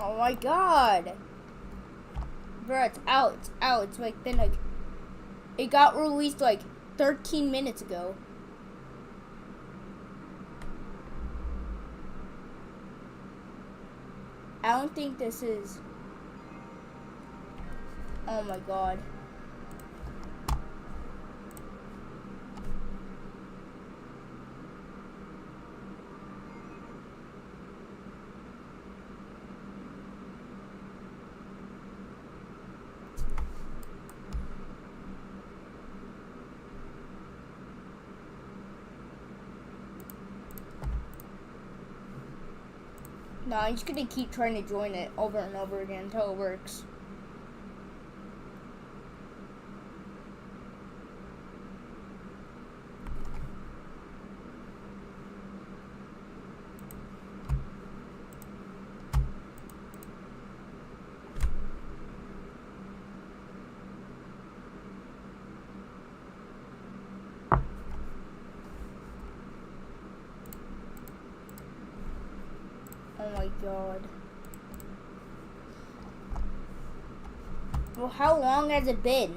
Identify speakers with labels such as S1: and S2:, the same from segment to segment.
S1: Oh my god. Bro, it's out. It's out. It's like been like. It got released like 13 minutes ago. I don't think this is. Oh my god. No, I'm just gonna keep trying to join it over and over again until it works. Oh my god. Well, how long has it been?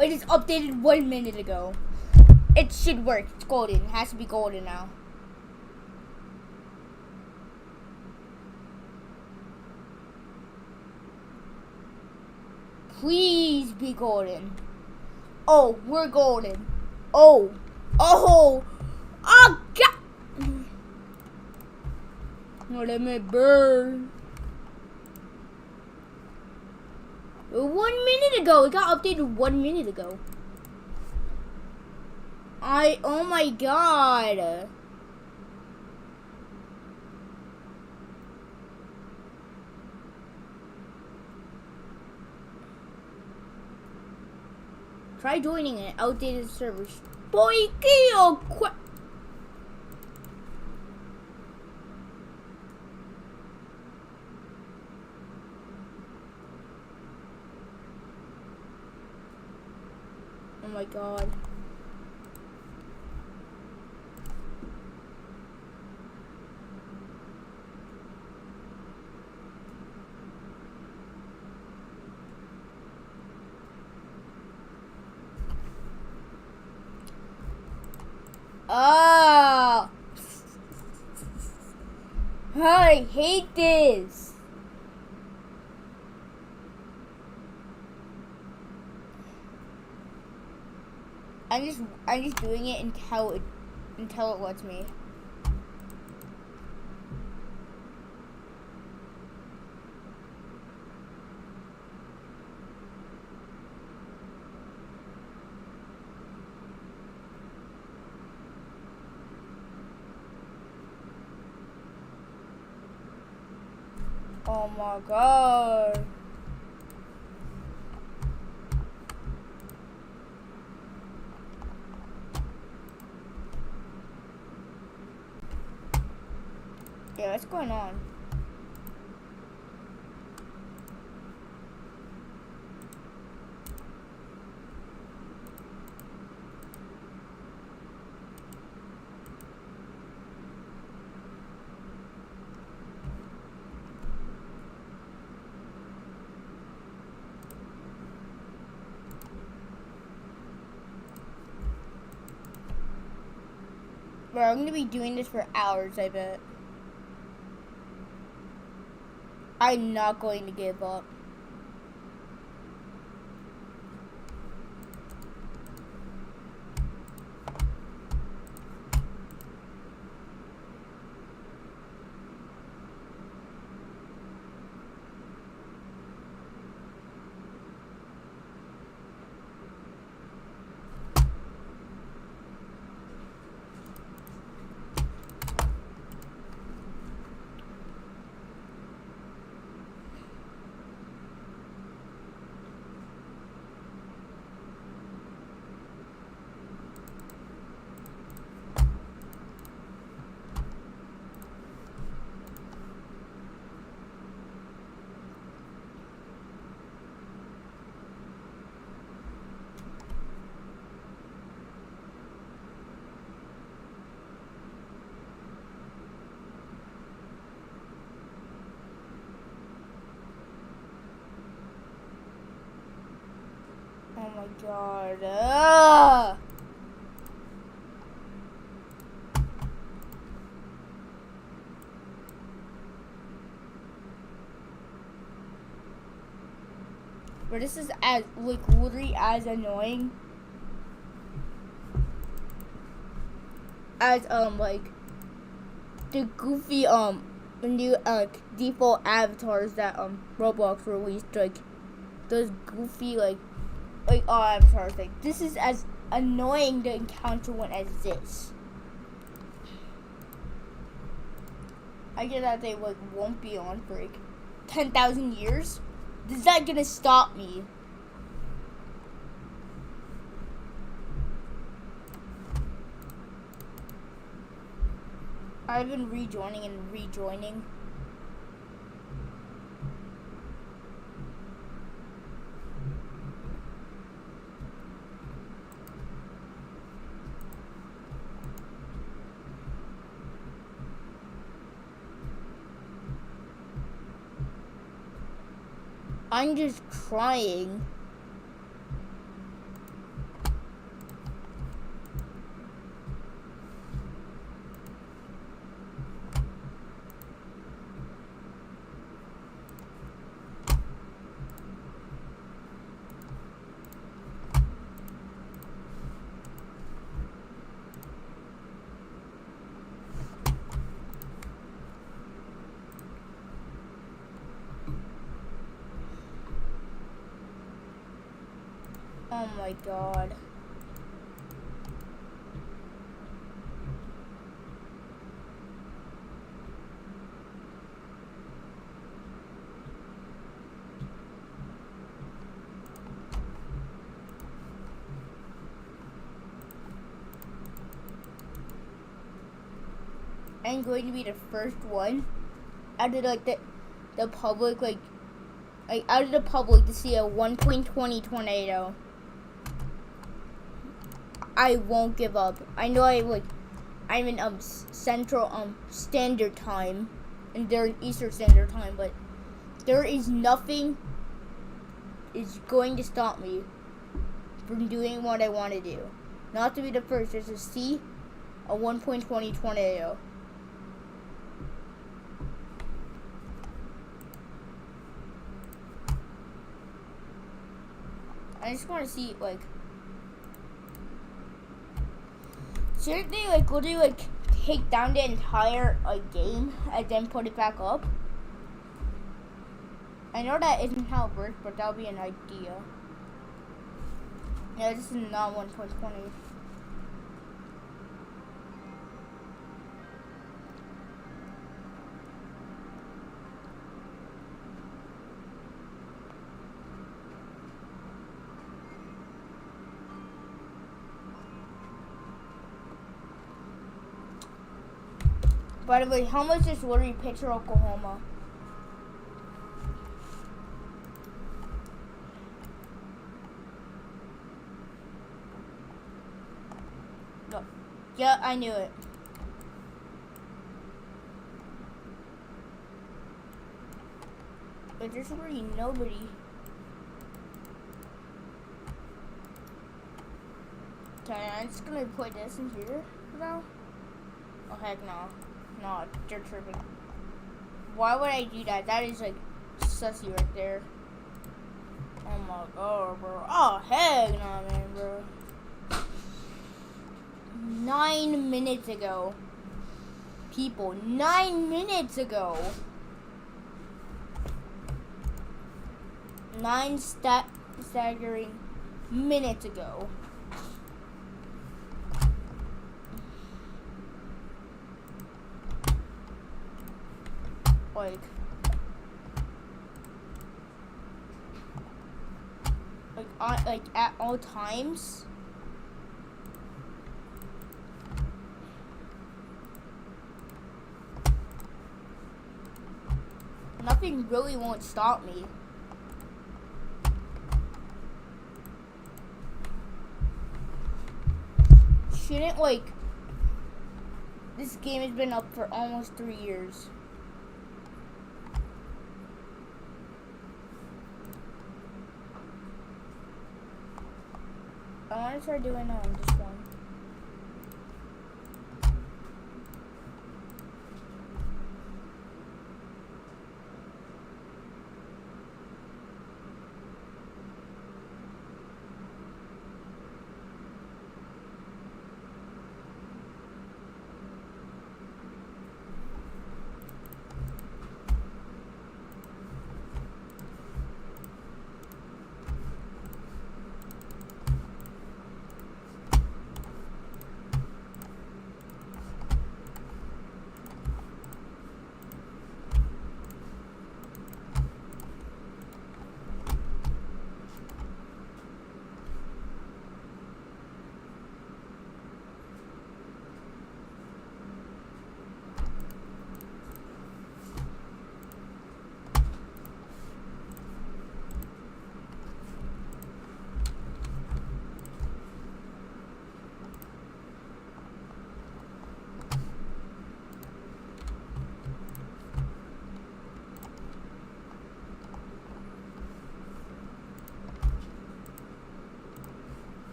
S1: It just updated 1 minute ago. It should work. It's golden. It has to be golden now. Please be golden. Oh, we're golden. Oh. Oh. Oh, God. No, let me burn. 1 minute ago. It got updated 1 minute ago. Oh my god. Try joining an outdated server. Boy, oh, oh my god. Oh, I hate this. I'm just doing it until it lets me. Oh my god. Yeah, what's going on? Bro, I'm gonna be doing this for hours, I bet. I'm not going to give up. my god. Ugh. But this is as like literally as annoying as like the goofy new default avatars that Roblox released, like those goofy like avatars. Like this is as annoying to encounter one as this. I get that they like won't be on for like 10,000 years. Is that gonna stop me? I've been rejoining and rejoining. I'm just crying. Oh my god. I'm going to be the first one out of like the public like out of the public to see a 1.20 tornado. I won't give up. I know I'm in Central Standard Time, and they're in Eastern Standard Time, but there is nothing is going to stop me from doing what I want to do. Not to be the first, just to see a 1.20 tornado. I just want to see like. Shouldn't they like literally like take down the entire game and then put it back up? I know that isn't how it works, but that'll be an idea. Yeah, this is not 1.20. By the way, how much is literally Pitcher, Oklahoma? No. Yeah, I knew it. But there's really nobody. Okay, I'm just gonna put this in here now. Oh heck no. No, they're tripping. Why would I do that? That is like sussy right there. Oh my god, bro. Oh heck no, man, bro. 9 minutes ago. People, 9 minutes ago. 9 staggering minutes ago. Like at all times. Nothing really won't stop me. Shouldn't like this game has been up for almost 3 years. I want to try doing this one.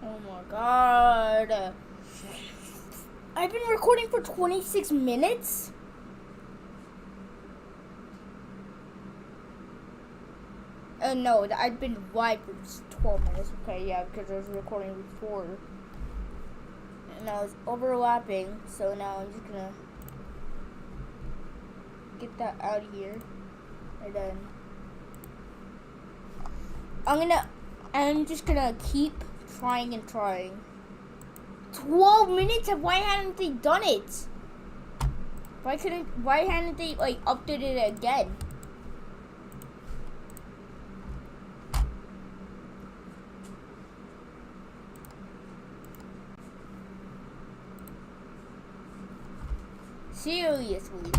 S1: Oh my god. I've been recording for 26 minutes? No, I've been live for 12 minutes. Okay, yeah, because I was recording before. And I was overlapping, so now I'm just gonna get that out of here. And then I'm just gonna keep trying and trying. 12 minutes? Why hadn't they done it? Why hadn't they like updated it again? Seriously.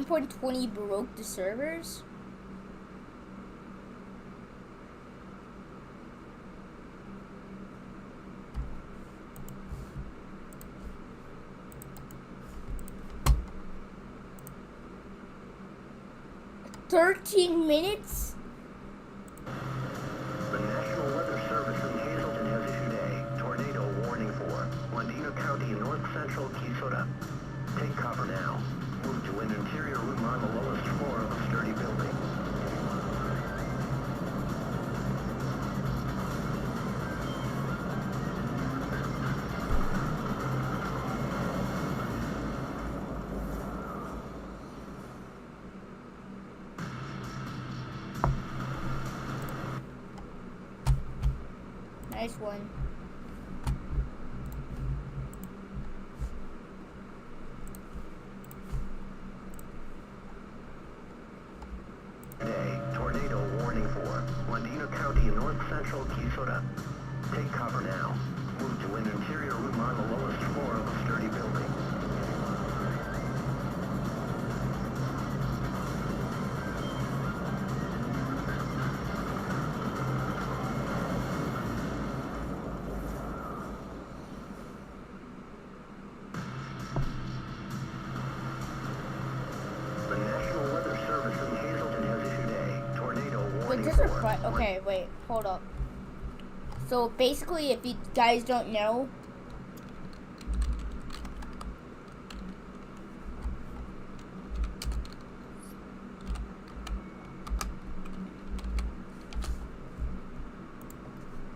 S1: .20 broke the servers? $13 minutes?
S2: The National Weather Service in Hazleton has issued a tornado warning for Ladino County in north central Kisota. Take cover now. Move to an interior room on the lowest floor of a sturdy building.
S1: Nice one.
S2: Tornado warning for Ladino County in north central Kisota. Take cover now. Move to an interior room on the lowest floor of a sturdy building. The National Weather Service in Hazleton has issued a tornado warning for...
S1: Okay, wait, hold up. So basically, if you guys don't know,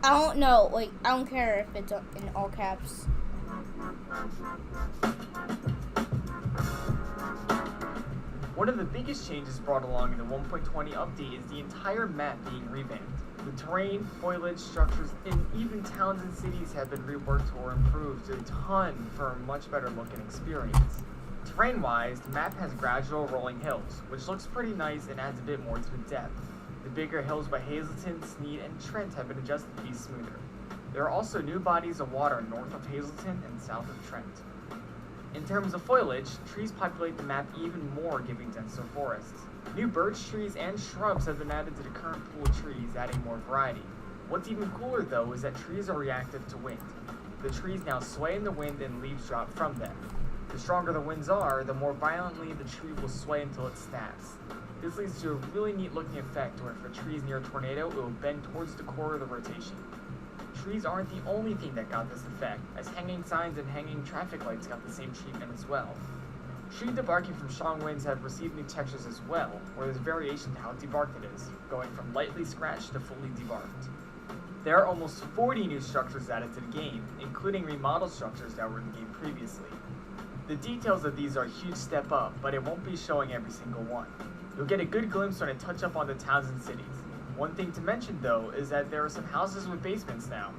S1: I don't know, like, I don't care if it's in all caps.
S3: One of the biggest changes brought along in the 1.20 update is the entire map being revamped. The terrain, foliage, structures, and even towns and cities have been reworked or improved a ton for a much better look and experience. Terrain-wise, the map has gradual rolling hills, which looks pretty nice and adds a bit more to the depth. The bigger hills by Hazleton, Sneed, and Trent have been adjusted to be smoother. There are also new bodies of water north of Hazleton and south of Trent. In terms of foliage, trees populate the map even more, giving denser forests. New birch trees and shrubs have been added to the current pool of trees, adding more variety. What's even cooler though is that trees are reactive to wind. The trees now sway in the wind and leaves drop from them. The stronger the winds are, the more violently the tree will sway until it snaps. This leads to a really neat looking effect where if a tree is near a tornado, it will bend towards the core of the rotation. Trees aren't the only thing that got this effect, as hanging signs and hanging traffic lights got the same treatment as well. Tree debarking from strong winds have received new textures as well, where there's variation to how debarked it is, going from lightly scratched to fully debarked. There are almost 40 new structures added to the game, including remodeled structures that were in the game previously. The details of these are a huge step up, but it won't be showing every single one. You'll get a good glimpse when I touch up on the towns and cities. One thing to mention though is that there are some houses with basements now.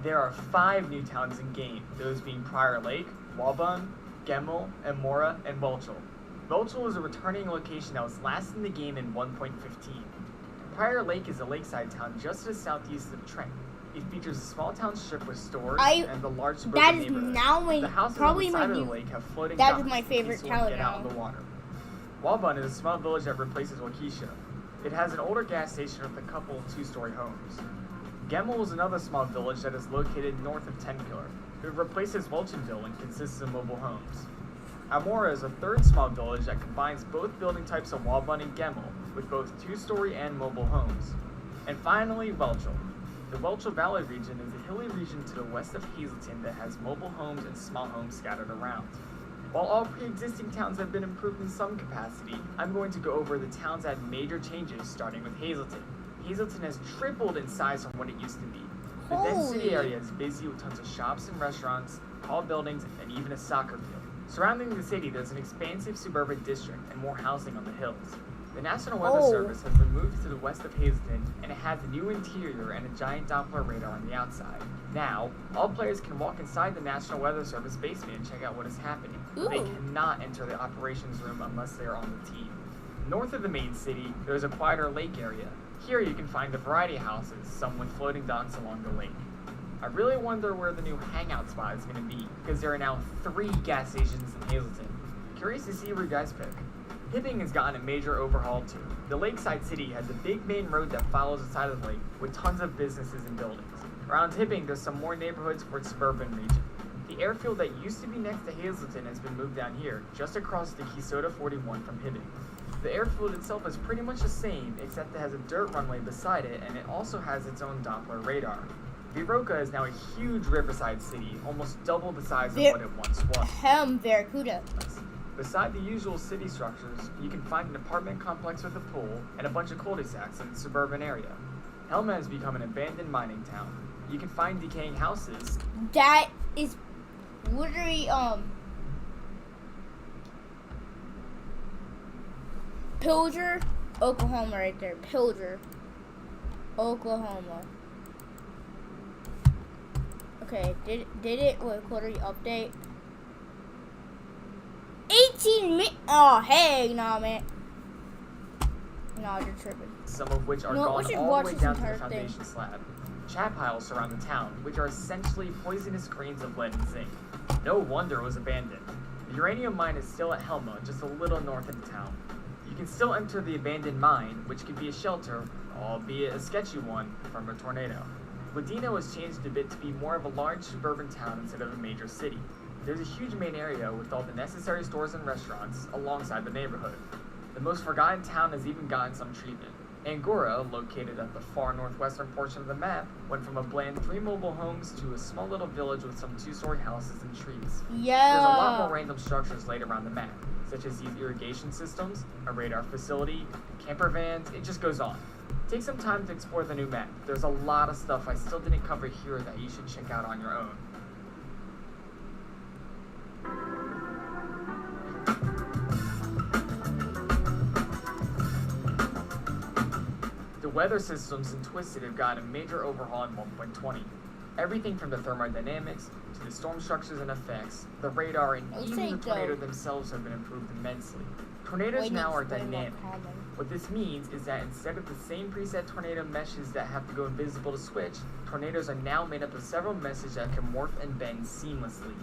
S3: There are 5 new towns in game, those being Prior Lake, Walbun, Gemmel, Amora, and Welchel. Welchel is a returning location that was last in the game in 1.15. Prior Lake is a lakeside town just to the southeast of Trent. It features a small town strip with stores and the large suburban
S1: that is
S3: neighborhood.
S1: now my,
S3: The houses
S1: probably
S3: on the
S1: my
S3: side of
S1: new,
S3: the lake have floating
S1: that
S3: docks
S1: is my
S3: in
S1: favorite
S3: case you want to
S1: town
S3: get out
S1: now.
S3: in the water. Walbun is a small village that replaces Waukesha. It has an older gas station with a couple of 2-story homes. Gemmel is another small village that is located north of Tenkiller. It replaces Welchenville and consists of mobile homes. Amora is a third small village that combines both building types of Walbun and Gemmel, with both 2-story and mobile homes. And finally, Welchel. The Welchel Valley region is a hilly region to the west of Hazleton that has mobile homes and small homes scattered around. While all pre-existing towns have been improved in some capacity, I'm going to go over the towns that had major changes, starting with Hazleton. Hazleton has tripled in size from what it used to be. The dense city area is busy with tons of shops and restaurants, tall buildings, and even a soccer field. Surrounding the city, there's an expansive suburban district and more housing on the hills. The National Weather Service has been moved to the west of Hazleton, and it has a new interior and a giant Doppler radar on the outside. Now, all players can walk inside the National Weather Service basement and check out what is happening. They cannot enter the operations room unless they are on the team. North of the main city, there is a quieter lake area. Here you can find a variety of houses, some with floating docks along the lake. I really wonder where the new hangout spot is going to be, because there are now 3 gas stations in Hazleton. Curious to see where you guys pick. Hibbing has gotten a major overhaul too. The lakeside city has a big main road that follows the side of the lake with tons of businesses and buildings. Around Hibbing, there's some more neighborhoods for its suburban region. The airfield that used to be next to Hazleton has been moved down here, just across the Keysota 41 from Hibbing. The airfield itself is pretty much the same, except it has a dirt runway beside it, and it also has its own Doppler radar. Viroka is now a huge riverside city, almost double the size of what it once was.
S1: Barracuda.
S3: Beside the usual city structures, you can find an apartment complex with a pool and a bunch of cul-de-sacs in the suburban area. Helma has become an abandoned mining town. You can find decaying houses.
S1: That is literally, Pilger, Oklahoma right there. Pilger, Oklahoma. Okay, did it with quarterly update? 18 minutes. Oh, hey, nah, man. Nah, you're tripping.
S3: Some of which are gone all the way down to the foundation slab. Chat piles surround the town, which are essentially poisonous grains of lead and zinc. No wonder it was abandoned. The uranium mine is still at Helma, just a little north of the town. You can still enter the abandoned mine, which could be a shelter, albeit a sketchy one, from a tornado. Ladino was changed a bit to be more of a large suburban town instead of a major city. There's a huge main area with all the necessary stores and restaurants alongside the neighborhood. The most forgotten town has even gotten some treatment. Angora, located at the far northwestern portion of the map, went from a bland 3 mobile homes to a small little village with some 2-story houses and trees.
S1: Yeah.
S3: There's a lot more random structures laid around the map, such as these irrigation systems, a radar facility, camper vans, it just goes on. Take some time to explore the new map. There's a lot of stuff I still didn't cover here that you should check out on your own. The weather systems in Twisted have gotten a major overhaul in 1.20. Everything from the thermodynamics to the storm structures and effects, the radar, and
S1: I'll
S3: even
S1: say
S3: the tornado
S1: though-
S3: themselves have been improved immensely. Tornadoes
S1: Lightning's
S3: now are
S1: way more
S3: dynamic.
S1: common.
S3: What this means is that instead of the same preset tornado meshes that have to go invisible to switch, tornadoes are now made up of several meshes that can morph and bend seamlessly.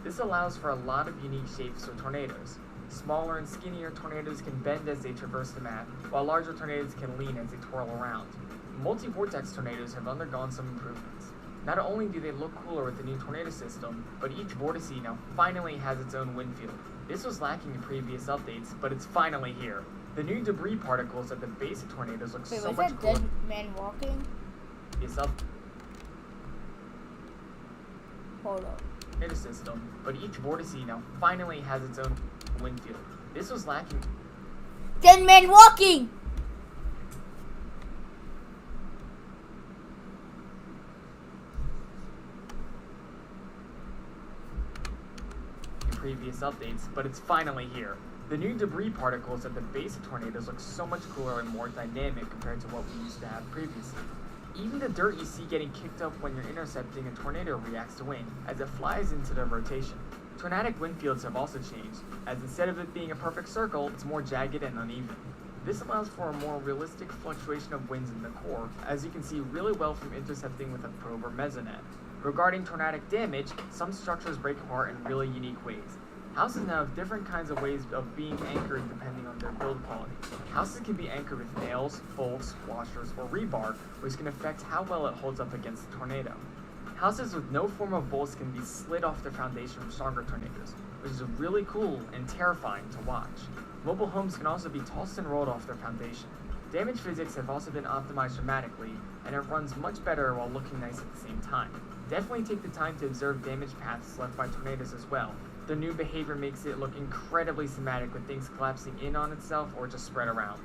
S3: This allows for a lot of unique shapes for tornadoes. Smaller and skinnier tornadoes can bend as they traverse the map, while larger tornadoes can lean as they twirl around. Multi-vortex tornadoes have undergone some improvements. Not only do they look cooler with the new tornado system, but each vortice now finally has its own wind field. This was lacking in previous updates, but it's finally here. The new debris particles at the base of tornadoes look
S1: Wait,
S3: so
S1: was
S3: much
S1: that
S3: cooler.
S1: dead man walking?
S3: It's up
S1: Hold up.
S3: tornado system, but each vortice now finally has its own wind field. This was lacking
S1: Dead man walking!
S3: in previous updates, but it's finally here. The new debris particles at the base of tornadoes look so much cooler and more dynamic compared to what we used to have previously. Even the dirt you see getting kicked up when you're intercepting a tornado reacts to wind, as it flies into the rotation. Tornadic wind fields have also changed, as instead of it being a perfect circle, it's more jagged and uneven. This allows for a more realistic fluctuation of winds in the core, as you can see really well from intercepting with a probe or mesonet. Regarding tornadic damage, some structures break apart in really unique ways. Houses now have different kinds of ways of being anchored depending on their build quality. Houses can be anchored with nails, bolts, washers, or rebar, which can affect how well it holds up against the tornado. Houses with no form of bolts can be slid off their foundation from stronger tornadoes, which is really cool and terrifying to watch. Mobile homes can also be tossed and rolled off their foundation. Damage physics have also been optimized dramatically, and it runs much better while looking nice at the same time. Definitely take the time to observe damage paths left by tornadoes as well. The new behavior makes it look incredibly cinematic with things collapsing in on itself or just spread around.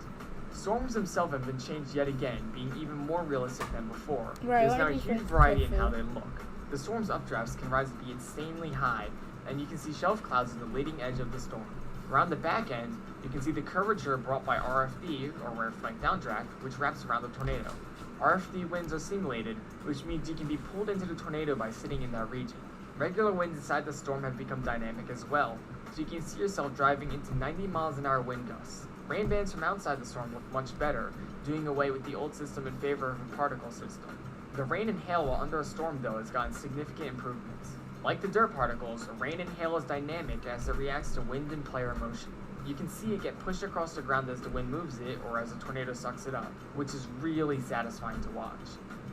S3: Storms themselves have been changed yet again, being even more realistic than before.
S1: Right,
S3: There's
S1: why
S3: now a
S1: don't you
S3: huge
S1: think
S3: variety in how
S1: different?
S3: they look. The storm's updrafts can rise to be insanely high, and you can see shelf clouds at the leading edge of the storm. Around the back end, you can see the curvature brought by RFD, or rare flank downdraft, which wraps around the tornado. RFD winds are simulated, which means you can be pulled into the tornado by sitting in that region. Regular winds inside the storm have become dynamic as well, so you can see yourself driving into 90 miles an hour wind gusts. Rain bands from outside the storm look much better, doing away with the old system in favor of a particle system. The rain and hail while under a storm, though, has gotten significant improvements. Like the dirt particles, rain and hail is dynamic as it reacts to wind and player motion. You can see it get pushed across the ground as the wind moves it, or as a tornado sucks it up, which is really satisfying to watch.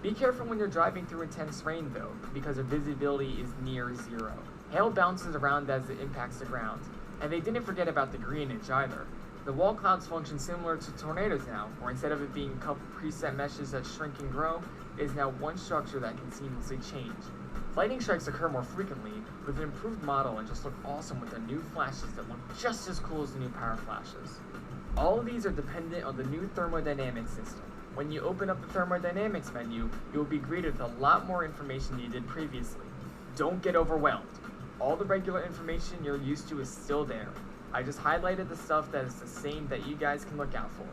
S3: Be careful when you're driving through intense rain, though, because the visibility is near zero. Hail bounces around as it impacts the ground, and they didn't forget about the greenage either. The wall clouds function similar to tornadoes now, where instead of it being a couple preset meshes that shrink and grow, it is now one structure that can seamlessly change. Lightning strikes occur more frequently, with an improved model, and just look awesome with their new flashes that look just as cool as the new power flashes. All of these are dependent on the new thermodynamic system. When you open up the thermodynamics menu, you will be greeted with a lot more information than you did previously. Don't get overwhelmed. All the regular information you're used to is still there. I just highlighted the stuff that is the same that you guys can look out for.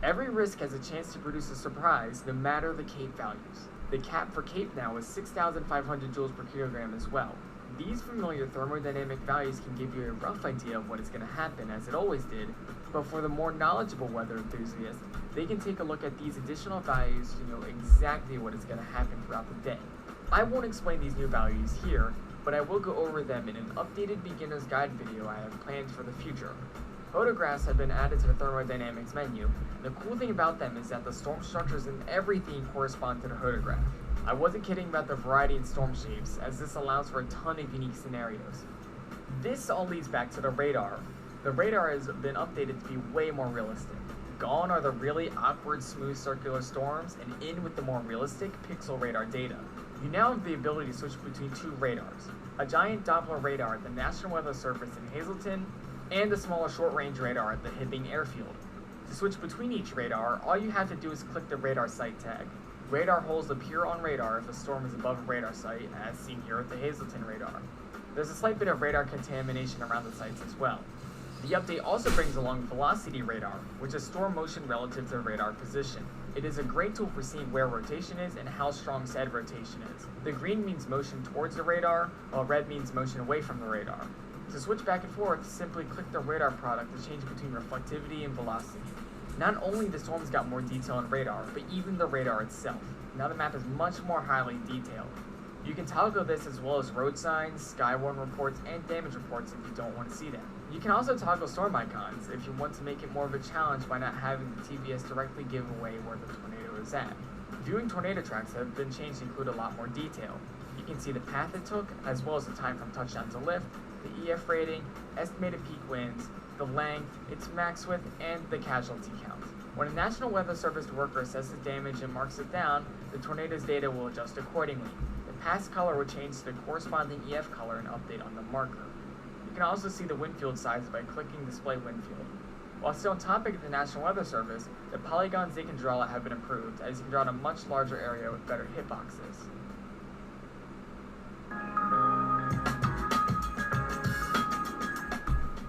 S3: Every risk has a chance to produce a surprise, no matter the CAPE values. The cap for CAPE now is 6,500 joules per kilogram as well. These familiar thermodynamic values can give you a rough idea of what is going to happen, as it always did, but for the more knowledgeable weather enthusiasts, they can take a look at these additional values to know exactly what is going to happen throughout the day. I won't explain these new values here, but I will go over them in an updated beginner's guide video I have planned for the future. Photographs have been added to the thermodynamics menu, and the cool thing about them is that the storm structures and everything correspond to the photograph. I wasn't kidding about the variety in storm shapes, as this allows for a ton of unique scenarios. This all leads back to the radar. The radar has been updated to be way more realistic. Gone are the really awkward smooth circular storms, and in with the more realistic pixel radar data. You now have the ability to switch between two radars, a giant Doppler radar at the National Weather Service in Hazleton, and a smaller short-range radar at the Hibbing Airfield. To switch between each radar, all you have to do is click the radar site tag. Radar holes appear on radar if a storm is above a radar site, as seen here with the Hazleton radar. There's a slight bit of radar contamination around the sites as well. The update also brings along velocity radar, which is storm motion relative to radar position. It is a great tool for seeing where rotation is and how strong said rotation is. The green means motion towards the radar, while red means motion away from the radar. To switch back and forth, simply click the radar product to change between reflectivity and velocity. Not only the storms got more detail in radar, but even the radar itself. Now the map is much more highly detailed. You can toggle this as well as road signs, skywarn reports, and damage reports if you don't want to see them. You can also toggle storm icons if you want to make it more of a challenge by not having the TVS directly give away where the tornado is at. Viewing tornado tracks have been changed to include a lot more detail. You can see the path it took, as well as the time from touchdown to lift, the EF rating, estimated peak winds, the length, its max width, and the casualty count. When a National Weather Service worker assesses damage and marks it down, the tornado's data will adjust accordingly. The past color will change to the corresponding EF color and update on the marker. You can also see the wind field size by clicking Display Wind Field. While still on topic of the National Weather Service, the polygons they can draw have been improved, as you can draw in a much larger area with better hitboxes.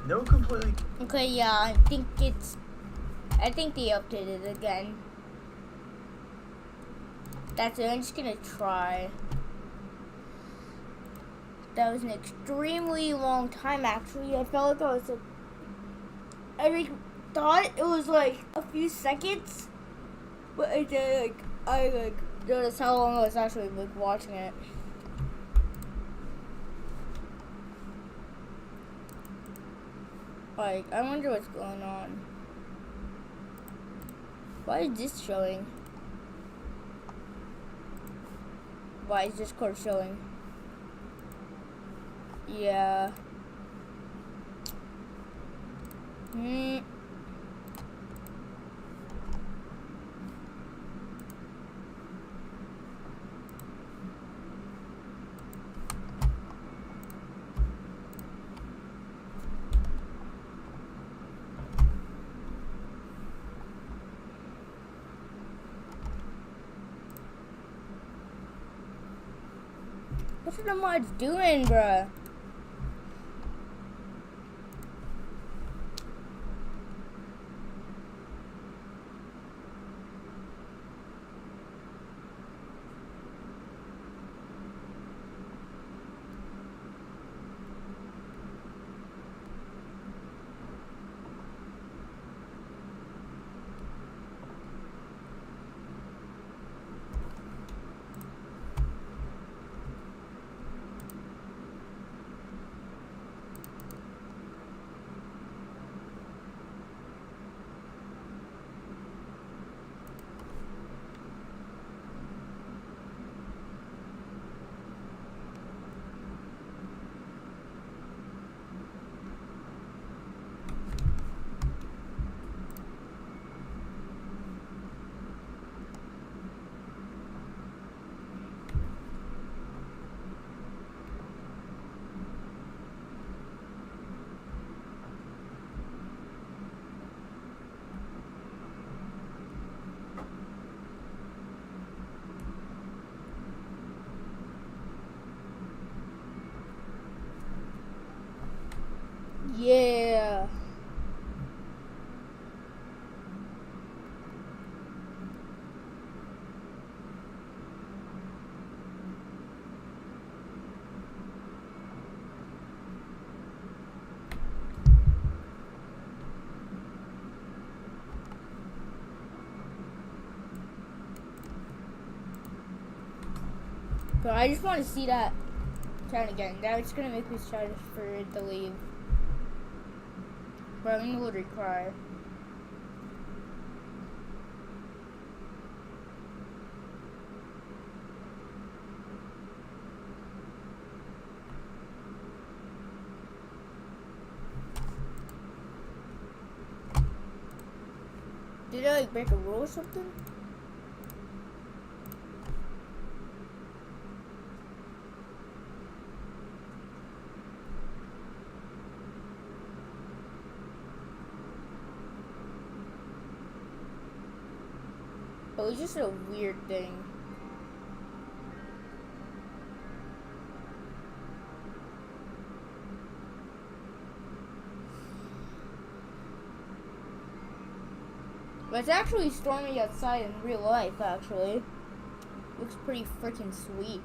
S3: No completely...
S1: Okay, yeah, I think they updated it again. That's it, I'm just gonna try. That was an extremely long time, actually. I felt like I thought it was like a few seconds, but I noticed how long I was actually watching it. I wonder what's going on. Why is this showing? Why is Discord showing? Yeah. What are the mods doing, bruh? Yeah. But I just want to see that turn again. That's gonna make me try for it to leave. But I'm gonna literally cry. Did I like break a rule or something? It was just a weird thing. But it's actually stormy outside in real life, actually. Looks pretty freaking sweet.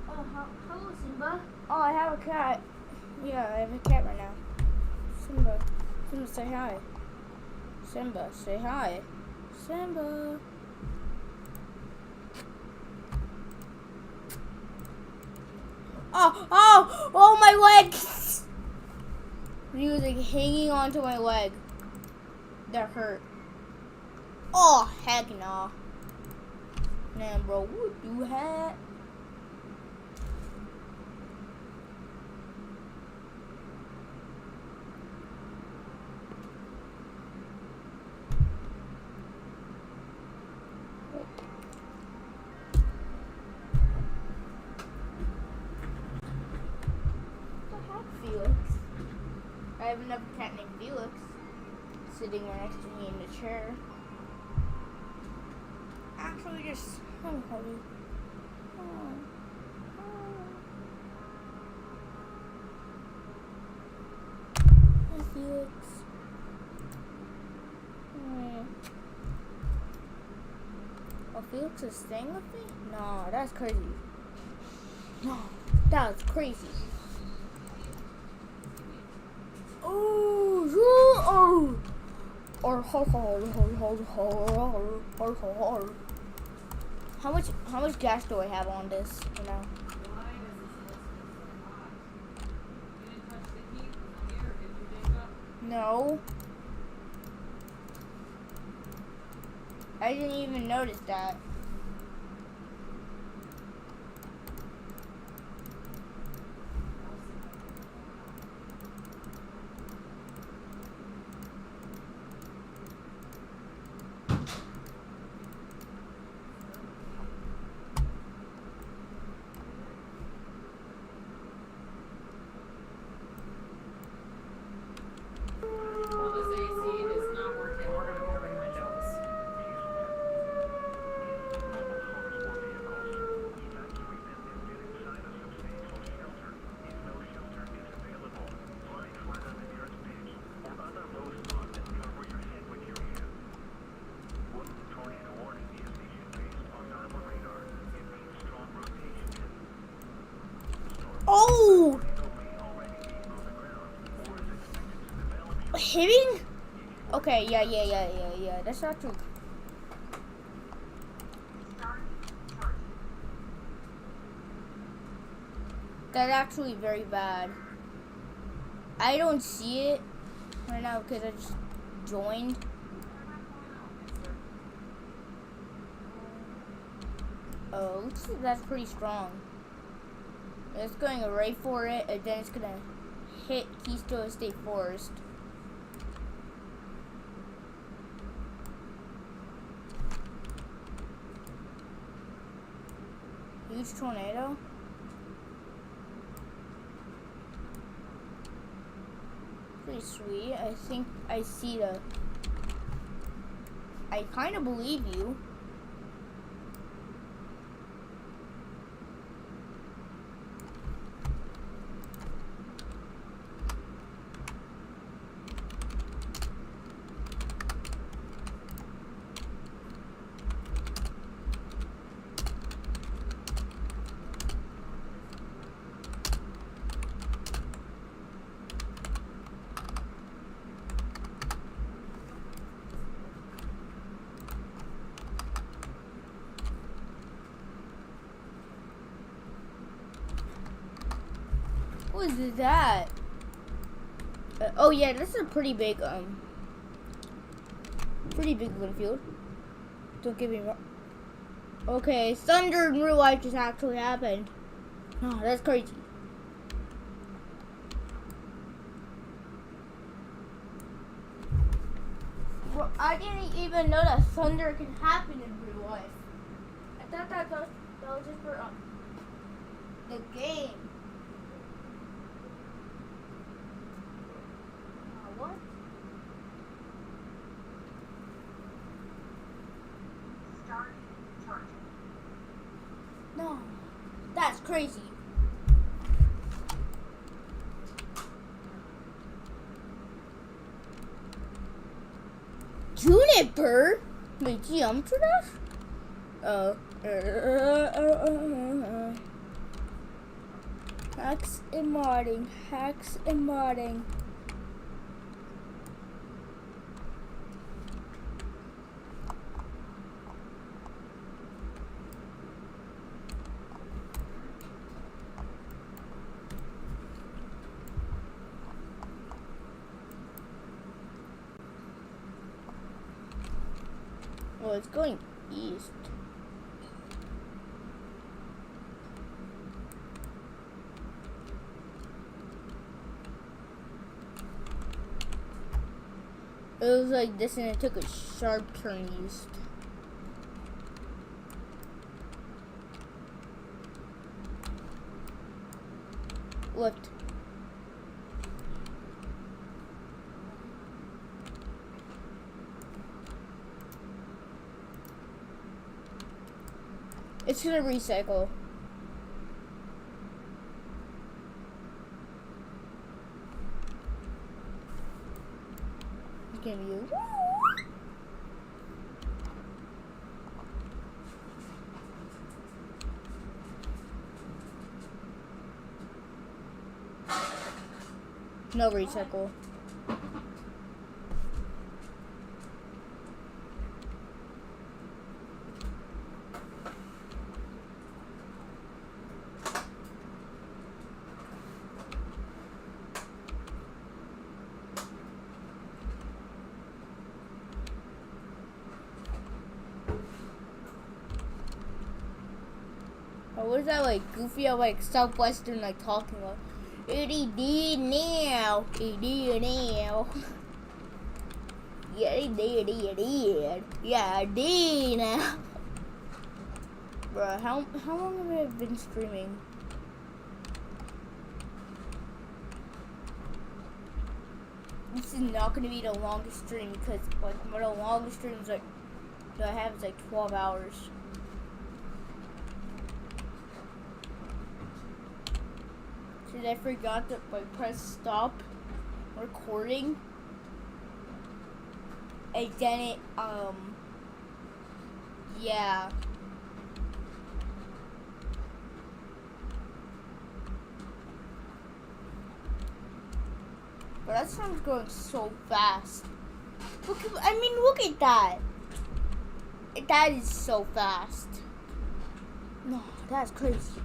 S4: Oh, hello, Simba.
S1: Oh, I have a cat. Yeah, I have a cat right now. Simba. Simba, say hi. Simba, say hi. Simba. Oh, my leg! He was like hanging onto my leg. That hurt. Oh, heck nah. Man, bro, what you had? Felix. I have another cat named Felix sitting right next to me in the chair. Actually, just I'm heavy. Hi, Felix. Oh, Felix is staying with me? No, that's crazy. No, that's crazy. How much gas do I have on this, you know? No. I didn't even notice that.
S5: Well, this AC is not working. We're gonna go behind us.
S1: Oh! Hitting? Okay, yeah. That's not true. That's actually very bad. I don't see it right now because I just joined. Oh, looks like that's pretty strong. It's going right for it, and then it's gonna hit Keystone State Forest. Huge tornado. Pretty sweet. I think I see the. I kind of believe you. What is that? Oh yeah, this is a pretty big Winfield. Don't get me wrong. Okay, thunder in real life just actually happened. No, that's crazy. Well, I didn't even know that thunder can happen in real life. I thought that was just for the game. What? crazy. Juniper? Wait, geometry dash? Hacks and modding. Hacks and modding. Well, it's going east. It was like this and it took a sharp turn east. Left. It's gonna recycle. It's gonna be no recycle. What is that like goofy like Southwestern like talking about? It did now. It did now. Yeah, it did. Yeah, I did now. Bruh, how long have I been streaming? This is not gonna be the longest stream because like the longest streams like that I have is like 12 hours. Dude, I forgot to like press stop recording, and then it yeah. But that sounds going so fast. Look at that. That is so fast. No, that's crazy.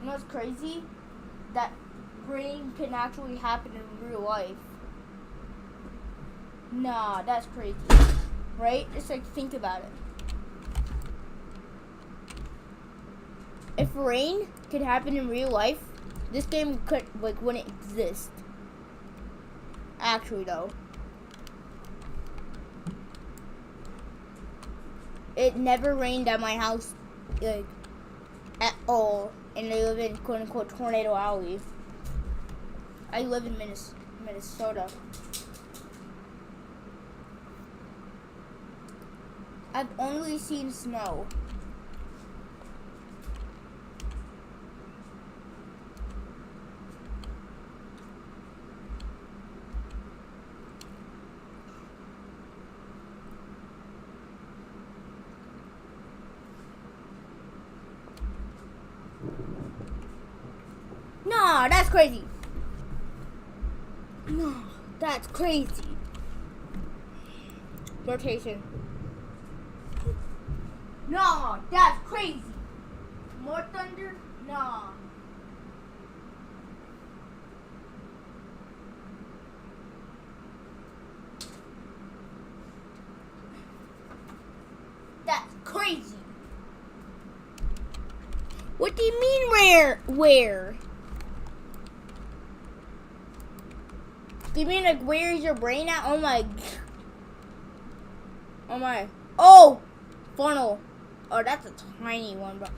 S1: You know what's crazy? That brain can actually happen in real life. Nah, that's crazy. Right? Just like think about it. If rain could happen in real life, this game could like wouldn't exist. Actually though. It never rained at my house like at all. And I live in quote unquote Tornado Alley. I live in Minnesota. I've only seen snow. No, that's crazy. No, that's crazy. Rotation. No, that's crazy. More thunder? No. That's crazy. What do you mean where? Do you mean like where is your brain at? Oh my. Oh! Funnel. Oh, that's a tiny one, bro.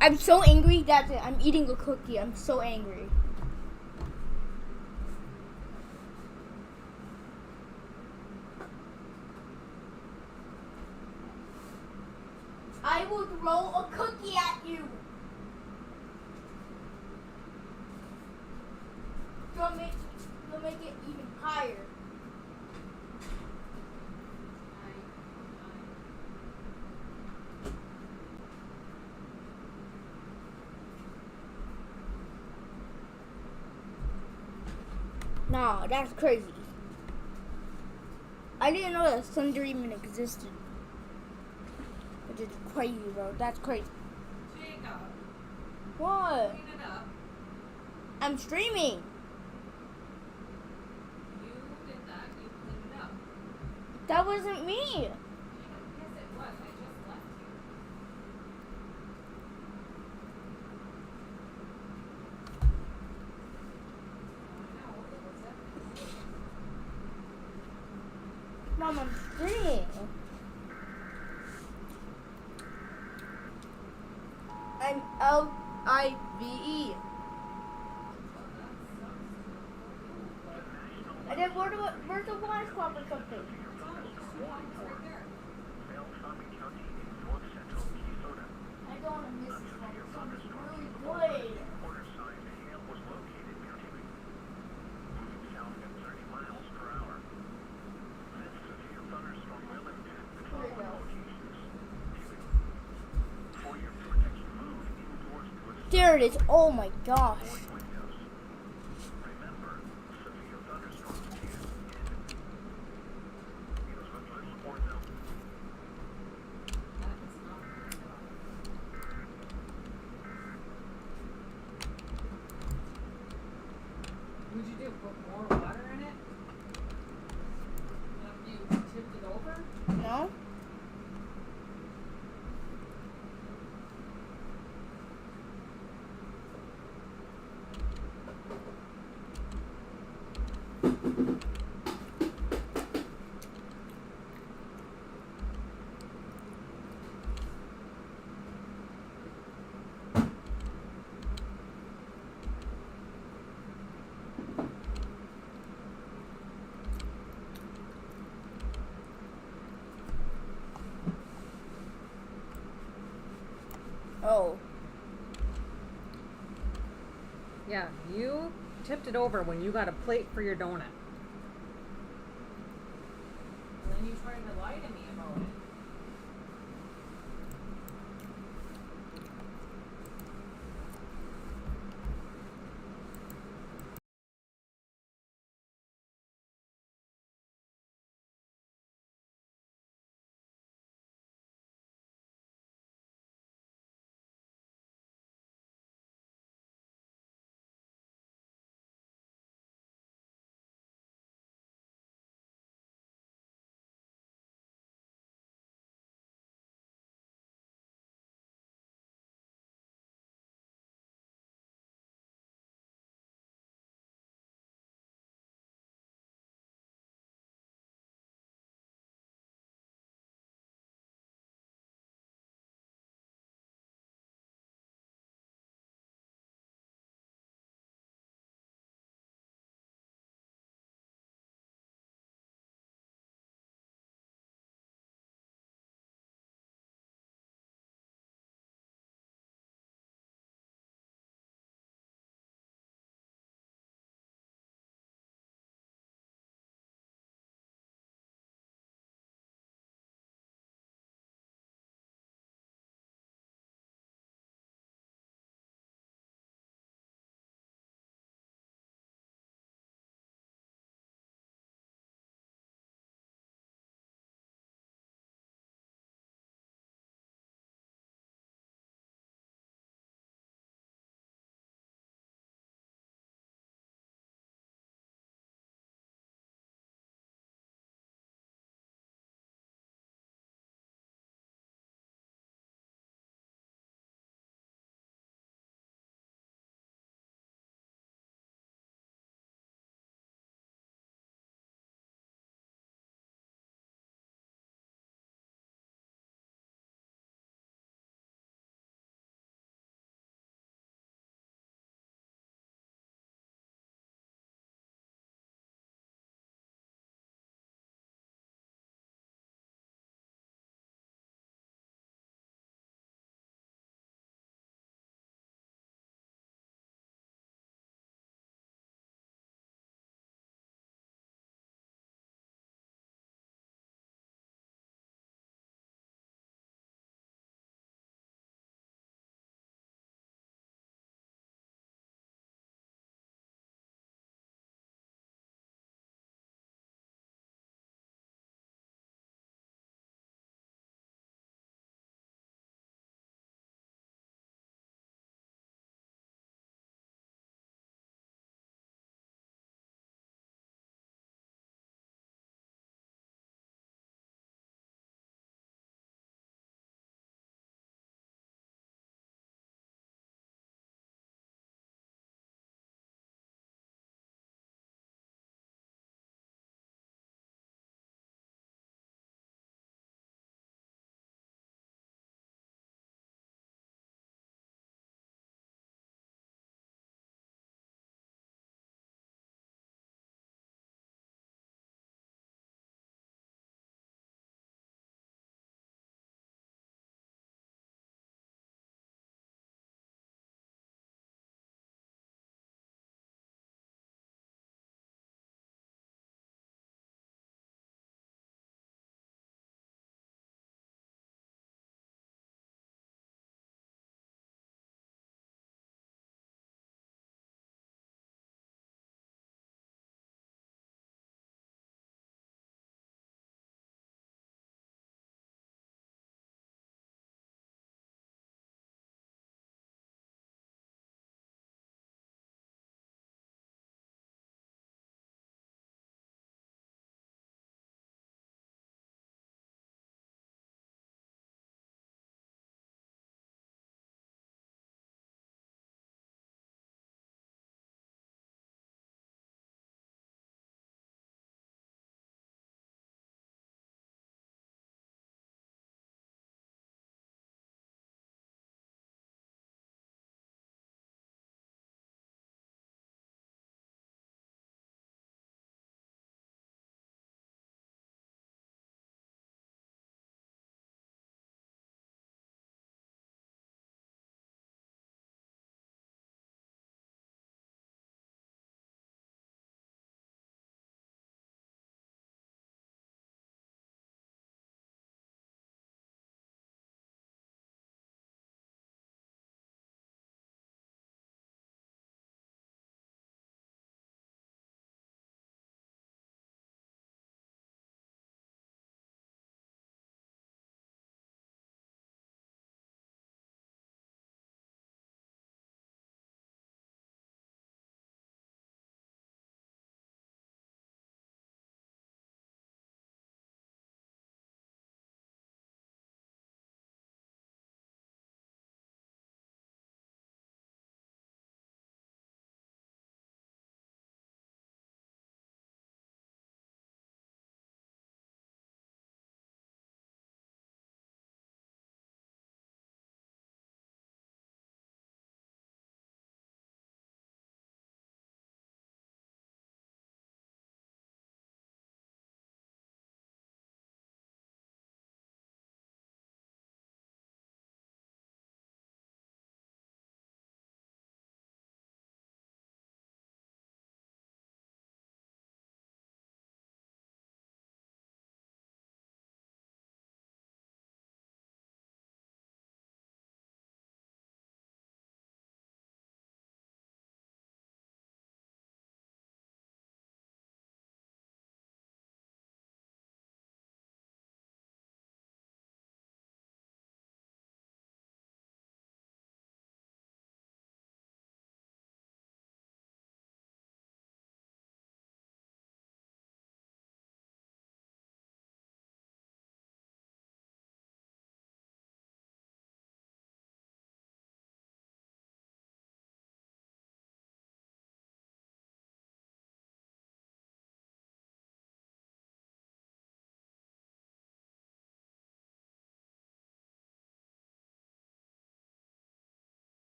S1: I'm so angry that I'm eating a cookie. I'm so angry. I will throw a cookie at you. Nah, that's crazy. I didn't know that thunder even existed. But it's crazy, bro. That's crazy.
S5: Jacob,
S1: What?
S5: clean it up.
S1: I'm streaming.
S5: You did that. You cleaned it up.
S1: That wasn't me.
S5: Yes, it was. I just left you. I know. It was evidence.
S1: Mom, I'm streaming. I'm LIVE. And then where's the wine club or something?
S2: Beltrami County in north central Minnesota.
S1: I don't want to miss this one. This one's really good.
S2: Quarter sign hail was located continuing. Moving south at 30 miles per hour. This severe thunderstorm will impact the
S1: There you go.
S2: locations. For your protection, move indoors to a
S1: There it is. Oh my gosh.
S2: windows. Remember, severe thunderstorms can end. Here's what your support zone.
S5: That is not cleaned up. What'd you do? Put more water in it? After you tipped it over?
S1: No? Oh.
S6: Yeah, you tipped it over when you got a plate for your donut.
S5: And then you tried to lie to me about it.